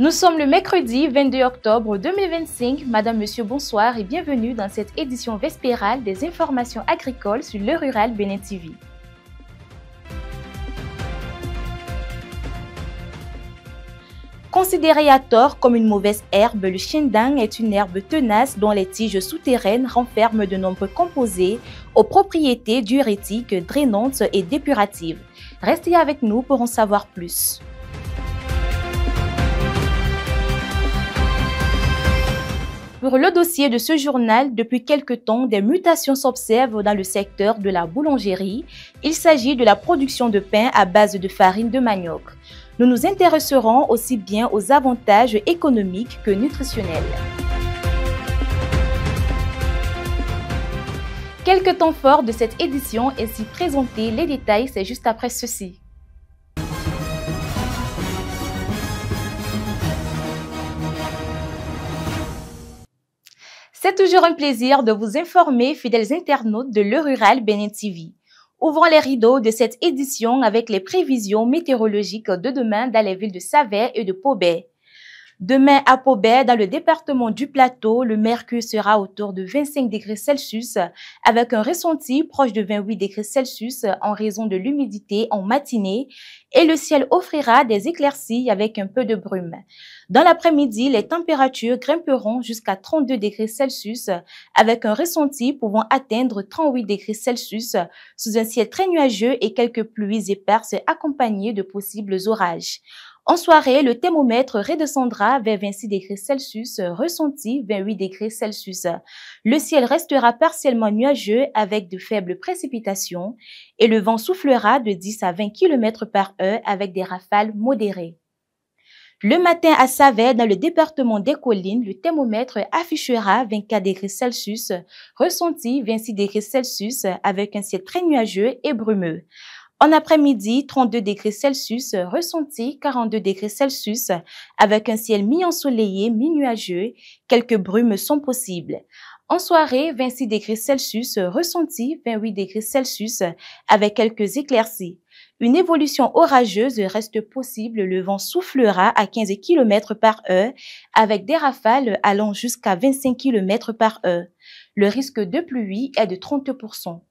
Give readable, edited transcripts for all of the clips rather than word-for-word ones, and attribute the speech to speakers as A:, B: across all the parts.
A: Nous sommes le mercredi 22 octobre 2025. Madame, Monsieur, bonsoir et bienvenue dans cette édition vespérale des informations agricoles sur Le Rural Bénin TV. Considéré à tort comme une mauvaise herbe, le chindang est une herbe tenace dont les tiges souterraines renferment de nombreux composés aux propriétés diurétiques, drainantes et dépuratives. Restez avec nous pour en savoir plus. Pour le dossier de ce journal, depuis quelque temps, des mutations s'observent dans le secteur de la boulangerie. Il s'agit de la production de pain à base de farine de manioc. Nous nous intéresserons aussi bien aux avantages économiques que nutritionnels. Quelques temps forts de cette édition ainsi présentés, les détails, c'est juste après ceci. C'est toujours un plaisir de vous informer, fidèles internautes de Le Rural Bénin TV. Ouvrons les rideaux de cette édition avec les prévisions météorologiques de demain dans les villes de Savè et de Pobè. Demain à Pobè, dans le département du Plateau, le mercure sera autour de 25 degrés Celsius avec un ressenti proche de 28 degrés Celsius en raison de l'humidité en matinée et le ciel offrira des éclaircies avec un peu de brume. Dans l'après-midi, les températures grimperont jusqu'à 32 degrés Celsius avec un ressenti pouvant atteindre 38 degrés Celsius sous un ciel très nuageux et quelques pluies éparses accompagnées de possibles orages. En soirée, le thermomètre redescendra vers 26 degrés Celsius, ressenti 28 degrés Celsius. Le ciel restera partiellement nuageux avec de faibles précipitations et le vent soufflera de 10 à 20 km/h avec des rafales modérées. Le matin à Savè, dans le département des Collines, le thermomètre affichera 24 degrés Celsius, ressenti 26 degrés Celsius avec un ciel très nuageux et brumeux. En après-midi, 32 degrés Celsius, ressenti 42 degrés Celsius, avec un ciel mi-ensoleillé, mi-nuageux, quelques brumes sont possibles. En soirée, 26 degrés Celsius, ressenti 28 degrés Celsius, avec quelques éclaircies. Une évolution orageuse reste possible, le vent soufflera à 15 km/h, avec des rafales allant jusqu'à 25 km/h. Le risque de pluie est de 30%.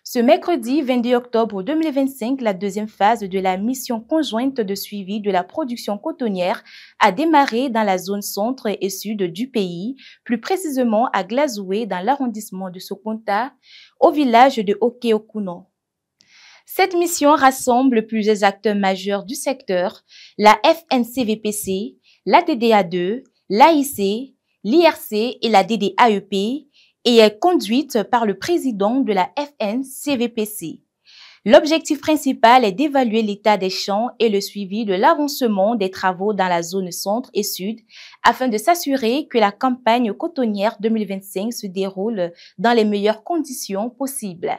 A: Ce mercredi 22 octobre 2025, la deuxième phase de la mission conjointe de suivi de la production cotonnière a démarré dans la zone centre et sud du pays, plus précisément à Glazoué dans l'arrondissement de Sokonta, au village de Okeokuno. Cette mission rassemble plusieurs acteurs majeurs du secteur, la FNCVPC, la DDA2, l'AIC, l'IRC et la DDAEP, et est conduite par le président de la FNCVPC. L'objectif principal est d'évaluer l'état des champs et le suivi de l'avancement des travaux dans la zone centre et sud afin de s'assurer que la campagne cotonnière 2025 se déroule dans les meilleures conditions possibles.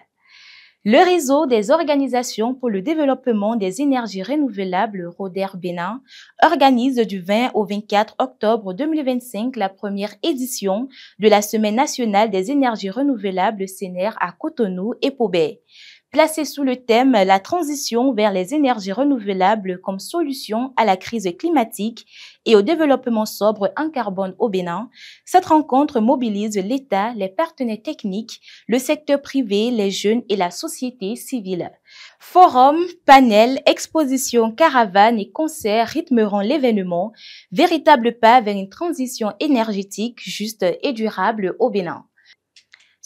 A: Le réseau des organisations pour le développement des énergies renouvelables RODER Bénin organise du 20 au 24 octobre 2025 la première édition de la Semaine nationale des énergies renouvelables CNER à Cotonou et Pobè. Placée sous le thème « La transition vers les énergies renouvelables comme solution à la crise climatique et au développement sobre en carbone au Bénin », cette rencontre mobilise l'État, les partenaires techniques, le secteur privé, les jeunes et la société civile. Forums, panels, expositions, caravanes et concerts rythmeront l'événement, véritable pas vers une transition énergétique juste et durable au Bénin.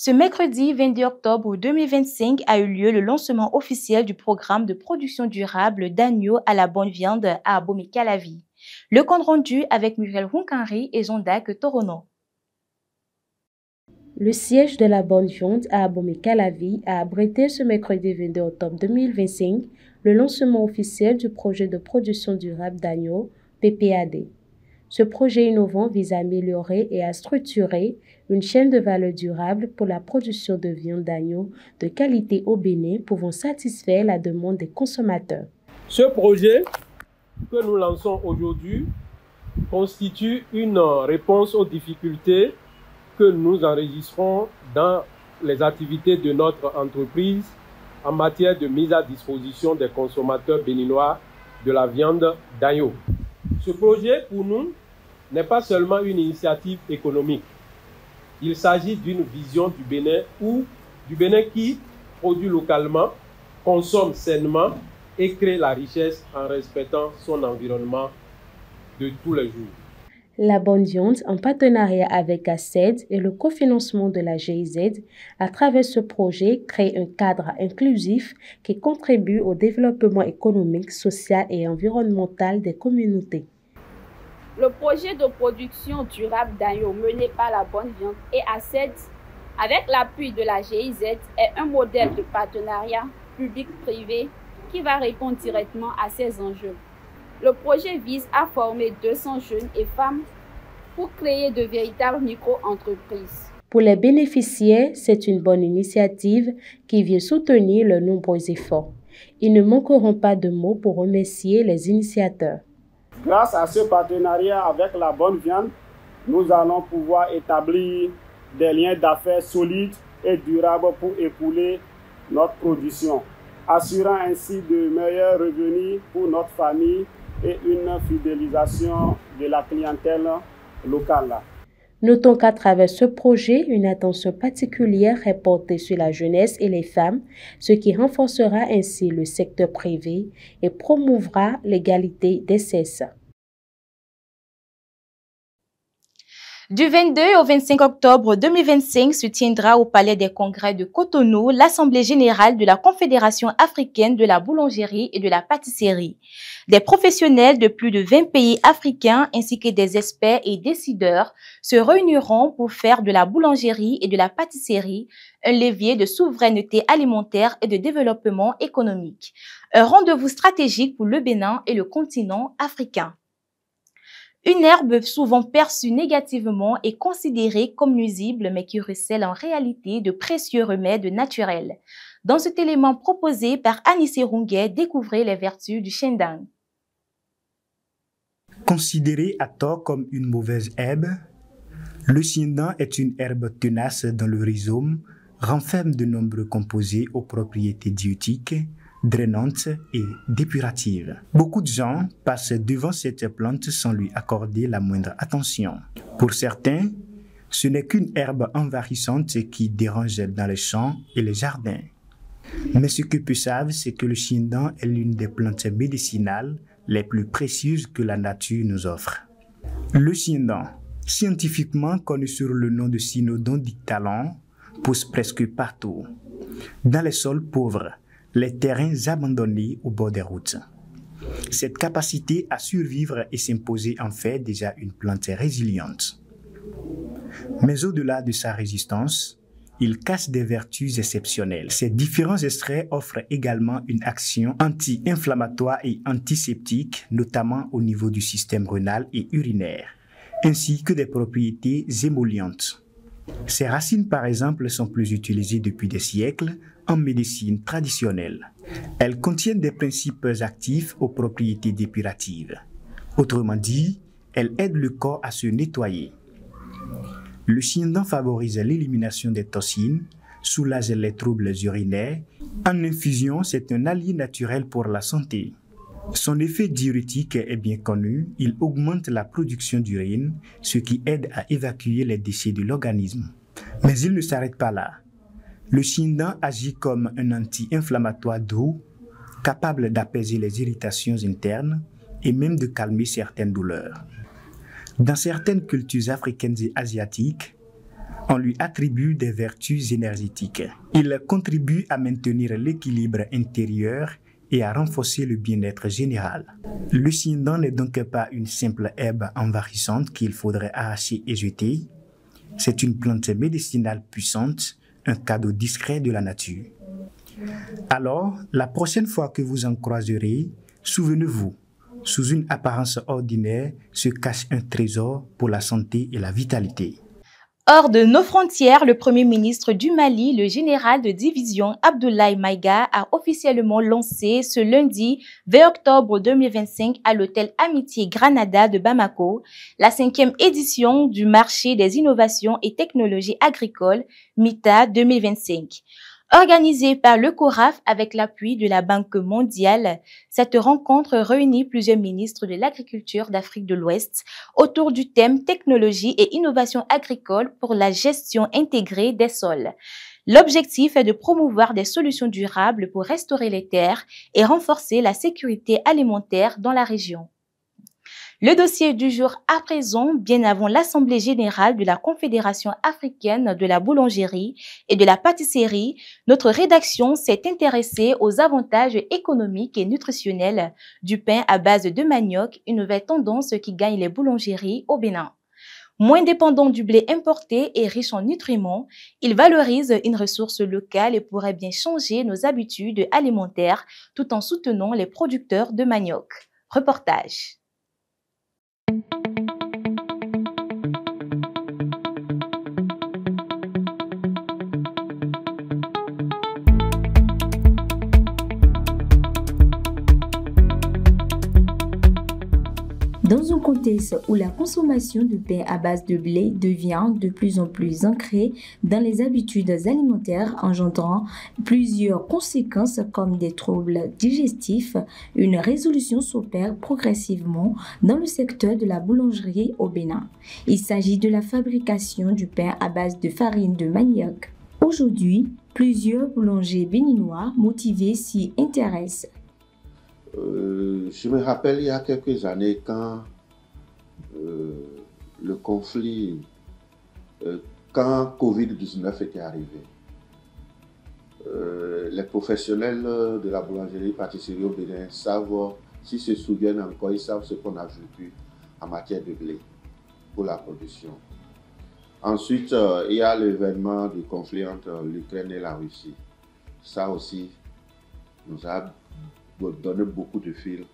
A: Ce mercredi 22 octobre 2025 a eu lieu le lancement officiel du programme de production durable d'agneau à la bonne viande à Abomey-Calavi. Le compte rendu avec Muriel Hunkanri et Jean-Dac Torono.
B: Le siège de la bonne viande à Abomey-Calavi a abrité ce mercredi 22 octobre 2025 le lancement officiel du projet de production durable d'agneau PPAD. Ce projet innovant vise à améliorer et à structurer une chaîne de valeur durable pour la production de viande d'agneau de qualité au Bénin pouvant satisfaire la demande des consommateurs.
C: Ce projet que nous lançons aujourd'hui constitue une réponse aux difficultés que nous enregistrons dans les activités de notre entreprise en matière de mise à disposition des consommateurs béninois de la viande d'agneau. Ce projet, pour nous, n'est pas seulement une initiative économique. Il s'agit d'une vision du Bénin qui produit localement, consomme sainement et crée la richesse en respectant son environnement de tous les jours.
B: La Bonne Viande, en partenariat avec ACED et le cofinancement de la GIZ, à travers ce projet, crée un cadre inclusif qui contribue au développement économique, social et environnemental des communautés.
D: Le projet de production durable d'agneau mené par La Bonne Viande et ACED, avec l'appui de la GIZ, est un modèle de partenariat public-privé qui va répondre directement à ces enjeux. Le projet vise à former 200 jeunes et femmes pour créer de véritables micro-entreprises.
B: Pour les bénéficiaires, c'est une bonne initiative qui vient soutenir leurs nombreux efforts. Ils ne manqueront pas de mots pour remercier les initiateurs.
E: Grâce à ce partenariat avec La Bonne Viande, nous allons pouvoir établir des liens d'affaires solides et durables pour écouler notre production, assurant ainsi de meilleurs revenus pour notre famille et une fidélisation de la clientèle locale.
B: Notons qu'à travers ce projet, une attention particulière est portée sur la jeunesse et les femmes, ce qui renforcera ainsi le secteur privé et promouvra l'égalité des sexes.
A: Du 22 au 25 octobre 2025 se tiendra au Palais des Congrès de Cotonou l'Assemblée générale de la Confédération africaine de la boulangerie et de la pâtisserie. Des professionnels de plus de 20 pays africains ainsi que des experts et décideurs se réuniront pour faire de la boulangerie et de la pâtisserie un levier de souveraineté alimentaire et de développement économique. Un rendez-vous stratégique pour le Bénin et le continent africain. Une herbe souvent perçue négativement est considérée comme nuisible mais qui recèle en réalité de précieux remèdes naturels. Dans cet élément proposé par Anissé Ronguet, découvrez les vertus du Shendang.
F: Considéré à tort comme une mauvaise herbe, le Shendang est une herbe tenace dont le rhizome renferme de nombreux composés aux propriétés diurétiques, drainante et dépurative. Beaucoup de gens passent devant cette plante sans lui accorder la moindre attention. Pour certains, ce n'est qu'une herbe envahissante qui dérange dans les champs et les jardins. Mais ce que peu savent, c'est que le Shendang est l'une des plantes médicinales les plus précieuses que la nature nous offre. Le Shendang, scientifiquement connu sur le nom de Cynodon dictalan, pousse presque partout. Dans les sols pauvres, les terrains abandonnés au bord des routes. Cette capacité à survivre et s'imposer en fait déjà une plante résiliente. Mais au-delà de sa résistance, il cache des vertus exceptionnelles. Ces différents extraits offrent également une action anti-inflammatoire et antiseptique, notamment au niveau du système rénal et urinaire, ainsi que des propriétés émollientes. Ces racines, par exemple, sont plus utilisées depuis des siècles en médecine traditionnelle. Elles contiennent des principes actifs aux propriétés dépuratives. Autrement dit, elles aident le corps à se nettoyer. Le Shendang favorise l'élimination des toxines, soulage les troubles urinaires. En infusion, c'est un allié naturel pour la santé. Son effet diurétique est bien connu, il augmente la production d'urine, ce qui aide à évacuer les déchets de l'organisme. Mais il ne s'arrête pas là. Le Shendang agit comme un anti-inflammatoire doux, capable d'apaiser les irritations internes et même de calmer certaines douleurs. Dans certaines cultures africaines et asiatiques, on lui attribue des vertus énergétiques. Il contribue à maintenir l'équilibre intérieur et à renforcer le bien-être général. Le Shendang n'est donc pas une simple herbe envahissante qu'il faudrait arracher et jeter. C'est une plante médicinale puissante, un cadeau discret de la nature. Alors, la prochaine fois que vous en croiserez, souvenez-vous, sous une apparence ordinaire se cache un trésor pour la santé et la vitalité.
A: Hors de nos frontières, le Premier ministre du Mali, le général de division Abdoulaye Maïga, a officiellement lancé ce lundi 20 octobre 2025 à l'hôtel Amitié Granada de Bamako, la 5e édition du marché des innovations et technologies agricoles MITA 2025. Organisée par le CORAF avec l'appui de la Banque mondiale, cette rencontre réunit plusieurs ministres de l'agriculture d'Afrique de l'Ouest autour du thème technologie et innovation agricole pour la gestion intégrée des sols. L'objectif est de promouvoir des solutions durables pour restaurer les terres et renforcer la sécurité alimentaire dans la région. Le dossier du jour à présent, bien avant l'Assemblée générale de la Confédération africaine de la boulangerie et de la pâtisserie, notre rédaction s'est intéressée aux avantages économiques et nutritionnels du pain à base de manioc, une nouvelle tendance qui gagne les boulangeries au Bénin. Moins dépendant du blé importé et riche en nutriments, il valorise une ressource locale et pourrait bien changer nos habitudes alimentaires tout en soutenant les producteurs de manioc. Reportage.
B: Dans un contexte où la consommation de pain à base de blé devient de plus en plus ancrée dans les habitudes alimentaires, engendrant plusieurs conséquences comme des troubles digestifs, une résolution s'opère progressivement dans le secteur de la boulangerie au Bénin. Il s'agit de la fabrication du pain à base de farine de manioc. Aujourd'hui, plusieurs boulangers béninois motivés s'y intéressent.
G: Je me rappelle il y a quelques années quand le conflit, quand Covid-19 était arrivé, les professionnels de la boulangerie-pâtisserie au Bénin savent, s'ils se souviennent encore, ils savent ce qu'on a vécu en matière de blé pour la production. Ensuite, il y a l'événement du conflit entre l'Ukraine et la Russie. Ça aussi nous a donner beaucoup de fil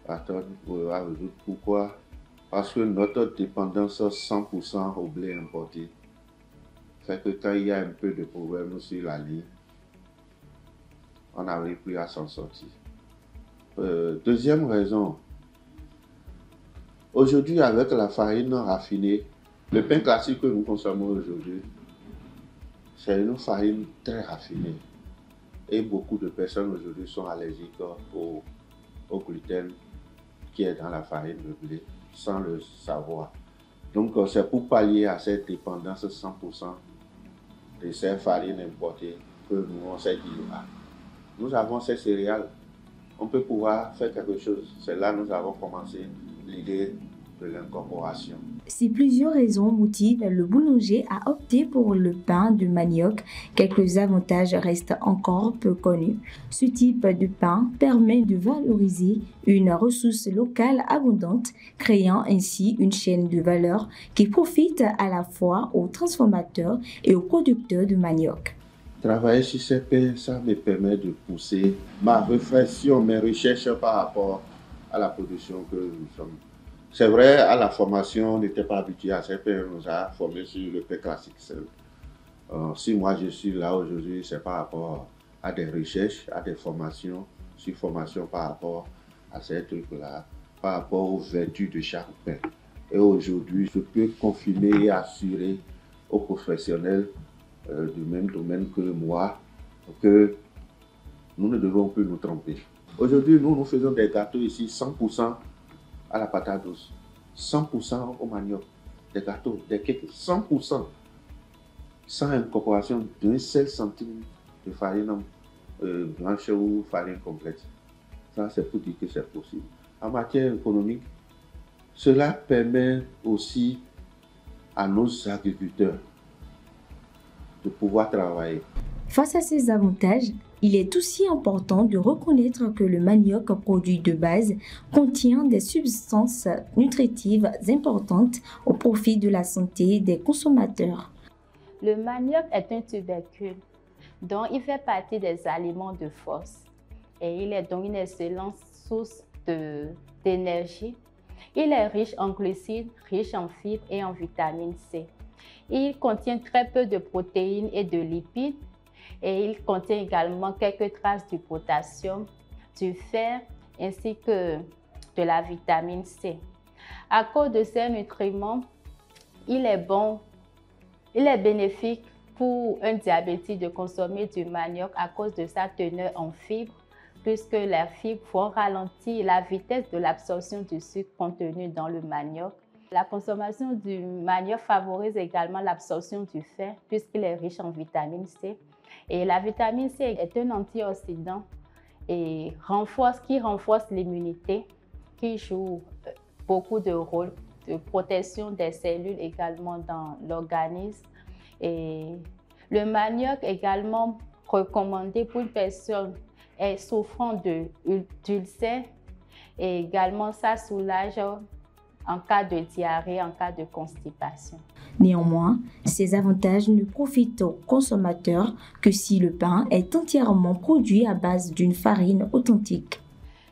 G: à résoudre. Pourquoi? Parce que notre dépendance 100% au blé importé fait que quand il y a un peu de problème sur la ligne, on n'arrive plus à s'en sortir. Deuxième raison, aujourd'hui avec la farine raffinée, le pain classique que nous consommons aujourd'hui, c'est une farine très raffinée. Et beaucoup de personnes aujourd'hui sont allergiques au gluten qui est dans la farine de blé sans le savoir. Donc c'est pour pallier à cette dépendance 100% de ces farines importées que nous on s'est dit, nous avons ces céréales, on peut pouvoir faire quelque chose. C'est là que nous avons commencé l'idée de l'incorporation.
B: Si plusieurs raisons motivent le boulanger à opter pour le pain de manioc, quelques avantages restent encore peu connus. Ce type de pain permet de valoriser une ressource locale abondante, créant ainsi une chaîne de valeur qui profite à la fois aux transformateurs et aux producteurs de manioc.
G: Travailler sur ces pains, ça me permet de pousser ma réflexion, mes recherches par rapport à la production que nous sommes. C'est vrai, à la formation, on n'était pas habitué à ces pains, on nous a formés sur le pain classique seul. Si moi je suis là aujourd'hui, c'est par rapport à des recherches, à des formations, sur formation par rapport à ces trucs-là, par rapport aux vertus de chaque pain. Et aujourd'hui, je peux confirmer et assurer aux professionnels du même domaine que moi que nous ne devons plus nous tromper. Aujourd'hui, nous faisons des gâteaux ici 100% à la patate douce, 100% au manioc, des gâteaux, des cakes, 100%, sans incorporation d'un seul centime de farine blanche ou farine complète. Ça, c'est pour dire que c'est possible. En matière économique, cela permet aussi à nos agriculteurs de pouvoir travailler.
B: Face à ces avantages, il est aussi important de reconnaître que le manioc, produit de base, contient des substances nutritives importantes au profit de la santé des consommateurs.
D: Le manioc est un tubercule, donc il fait partie des aliments de force et il est donc une excellente source d'énergie. Il est riche en glucides, riche en fibres et en vitamine C. Il contient très peu de protéines et de lipides. Et il contient également quelques traces du potassium, du fer ainsi que de la vitamine C. À cause de ces nutriments, il est bénéfique
H: pour un diabétique de consommer du manioc à cause de sa teneur en fibres, puisque les fibres vont ralentir la vitesse de l'absorption du sucre contenu dans le manioc. La consommation du manioc favorise également l'absorption du fer, puisqu'il est riche en vitamine C. Et la vitamine C est un antioxydant et qui renforce l'immunité, qui joue beaucoup de rôles de protection des cellules également dans l'organisme. Et le manioc est également recommandé pour une personne souffrant d'ulcère et également ça soulage en cas de diarrhée, en cas de constipation.
I: Néanmoins, ces avantages ne profitent aux consommateurs que si le pain est entièrement produit à base d'une farine authentique.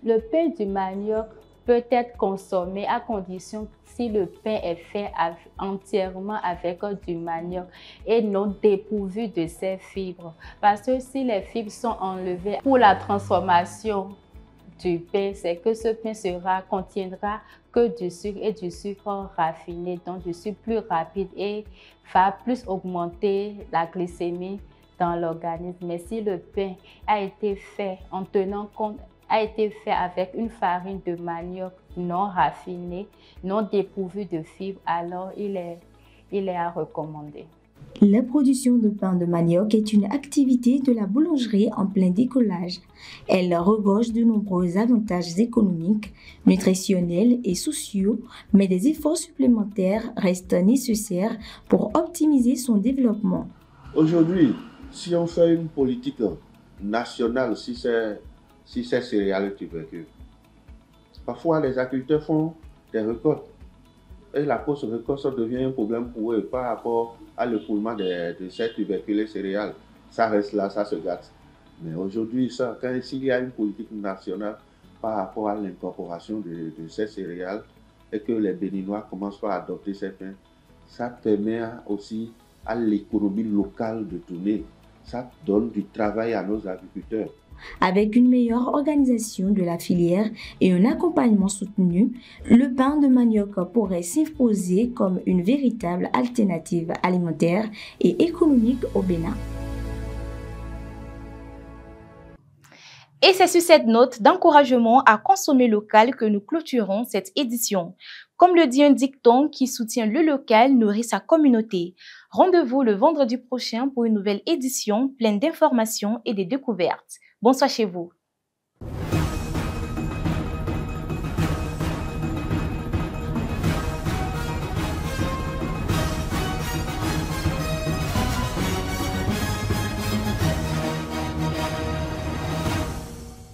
H: Le pain du manioc peut être consommé à condition si le pain est fait entièrement avec du manioc et non dépourvu de ses fibres. Parce que si les fibres sont enlevées pour la transformation du pain, c'est que ce pain contiendra que du sucre et du sucre raffiné, donc du sucre plus rapide et va plus augmenter la glycémie dans l'organisme. Mais si le pain a été fait en tenant compte avec une farine de manioc non raffinée, non dépourvue de fibres, alors il est à recommander.
I: La production de pain de manioc est une activité de la boulangerie en plein décollage. Elle regorge de nombreux avantages économiques, nutritionnels et sociaux, mais des efforts supplémentaires restent nécessaires pour optimiser son développement.
G: Aujourd'hui, si on fait une politique nationale, si c'est céréales tubercules, parfois les agriculteurs font des récoltes et la post-récolte, ça devient un problème pour eux par rapport à l'écoulement de ces tubercules et céréales. Ça reste là, ça se gâte. Mais aujourd'hui, s'il y a une politique nationale par rapport à l'incorporation de ces céréales et que les Béninois commencent à adopter ces pains, ça permet aussi à l'économie locale de tourner. Ça donne du travail à nos agriculteurs.
I: Avec une meilleure organisation de la filière et un accompagnement soutenu, le pain de manioc pourrait s'imposer comme une véritable alternative alimentaire et économique au Bénin.
A: Et c'est sur cette note d'encouragement à consommer local que nous clôturons cette édition. Comme le dit un dicton, qui soutient le local nourrit sa communauté. Rendez-vous le vendredi prochain pour une nouvelle édition pleine d'informations et de découvertes. Bonsoir chez vous.